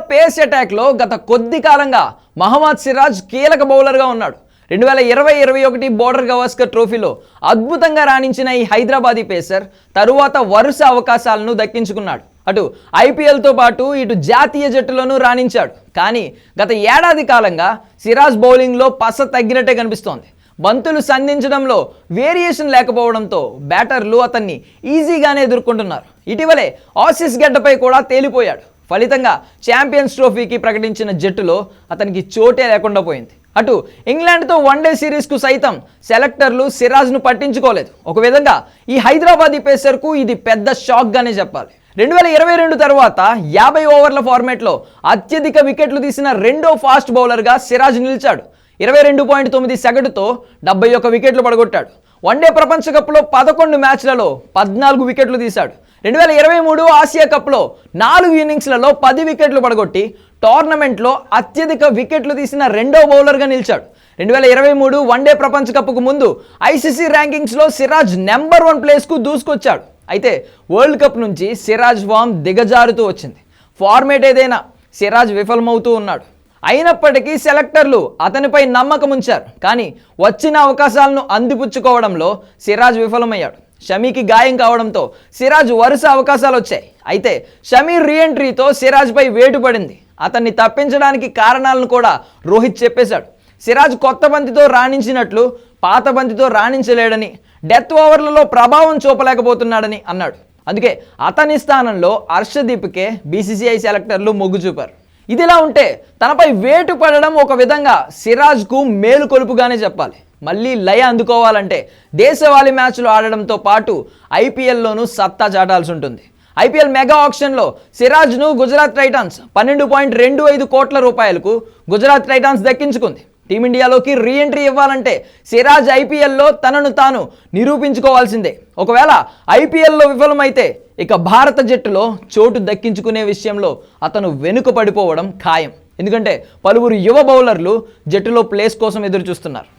Face అటాక్లో గత కొద్ది కాలంగా మహమ్మద్ సిరాజ్ కీలక బౌలర్గా ఉన్నాడు. 2020-21 బోర్డర్ గవాస్కర్ ట్రోఫీలో అద్భుతంగా రాణించిన ఈ హైదరాబాదీ పేసర్ తరువాత వరుస అవకాశాలను దక్కించుకున్నాడు. అటు ఐపీఎల్తో పాటు ఇటు జాతీయ జట్టులోనూ రాణించాడు. కానీ గత ఏడాది కాలంగా సిరాజ్ బౌలింగ్లో పస తగ్గినట్టే కనిపిస్తోంది. బంతులు సంధించడంలో వేరియేషన్ లేకపోవడంతో బ్యాటర్లు అతన్ని ఈజీగానే ఎదుర్కొంటున్నారు. ఇటీవలే ఆసీస్ గడ్డపై కూడా తేలిపోయాడు. ఫలితంగా ఛాంపియన్స్ ట్రోఫీకి ప్రకటించిన జట్టులో అతనికి చోటే లేకుండా పోయింది. అటు ఇంగ్లాండ్తో వన్డే సిరీస్కు సైతం సెలెక్టర్లు సిరాజ్ను పట్టించుకోలేదు. ఒక విధంగా ఈ హైదరాబాదీ పేసర్కు ఇది పెద్ద షాక్గానే చెప్పాలి. 2022 తర్వాత 50 ఓవర్ల ఫార్మేట్లో అత్యధిక వికెట్లు తీసిన రెండో ఫాస్ట్ బౌలర్గా సిరాజ్ నిలిచాడు. 22.9 సగటుతో 71 వికెట్లు పడగొట్టాడు. వన్డే ప్రపంచ కప్లో 11 మ్యాచ్లలో 14 వికెట్లు తీశాడు. 2023 ఆసియా కప్లో 4 ఇన్నింగ్స్లలో 10 వికెట్లు పడగొట్టి టోర్నమెంట్లో అత్యధిక వికెట్లు తీసిన రెండో బౌలర్గా నిలిచాడు. 2023 వన్డే ప్రపంచ కప్కు ముందు ఐసీసీ ర్యాంకింగ్స్లో సిరాజ్ నెంబర్ 1 ప్లేస్కు దూసుకొచ్చాడు. అయితే వరల్డ్ కప్ నుంచి సిరాజ్ ఫామ్ దిగజారుతూ వచ్చింది. ఫార్మేట్ ఏదైనా సిరాజ్ విఫలమవుతూ ఉన్నాడు. అయినప్పటికీ సెలెక్టర్లు అతనిపై నమ్మకం ఉంచారు. కానీ వచ్చిన అవకాశాలను అందిపుచ్చుకోవడంలో సిరాజ్ విఫలమయ్యాడు. షమీకి గాయం కావడంతో సిరాజ్ వరుస అవకాశాలు వచ్చాయి. అయితే షమీ రీఎంట్రీతో సిరాజ్పై వేటు పడింది. అతన్ని తప్పించడానికి కారణాలను కూడా రోహిత్ చెప్పేశాడు. సిరాజ్ కొత్త బంతితో రాణించినట్లు పాత బంతితో రాణించలేడని, డెత్ ఓవర్లలో ప్రభావం చూపలేకపోతున్నాడని అన్నాడు. అందుకే అతని స్థానంలో హర్షదీప్కే బీసీసీఐ సెలెక్టర్లు మొగ్గు చూపారు. ఇదిలా ఉంటే తనపై వేటు పడడం ఒక విధంగా సిరాజ్కు మేలు కొలుపుగానే చెప్పాలి. మళ్ళీ లయ అందుకోవాలంటే దేశవాళీ మ్యాచ్లు ఆడడంతో పాటు ఐపీఎల్లోనూ సత్తా చాటాల్సి ఉంటుంది. ఐపీఎల్ మెగా ఆక్షన్లో సిరాజ్ను గుజరాత్ టైటాన్స్ 12.25 కోట్ల రూపాయలకు గుజరాత్ టైటాన్స్ దక్కించుకుంది. టీమిండియాలోకి రీఎంట్రీ ఇవ్వాలంటే సిరాజ్ ఐపీఎల్లో తనను తాను నిరూపించుకోవాల్సిందే. ఒకవేళ ఐపీఎల్లో విఫలమైతే ఇక భారత జట్టులో చోటు దక్కించుకునే విషయంలో అతను వెనుక పడిపోవడం ఖాయం. ఎందుకంటే పలువురు యువ బౌలర్లు జట్టులో ప్లేస్ కోసం ఎదురు చూస్తున్నారు.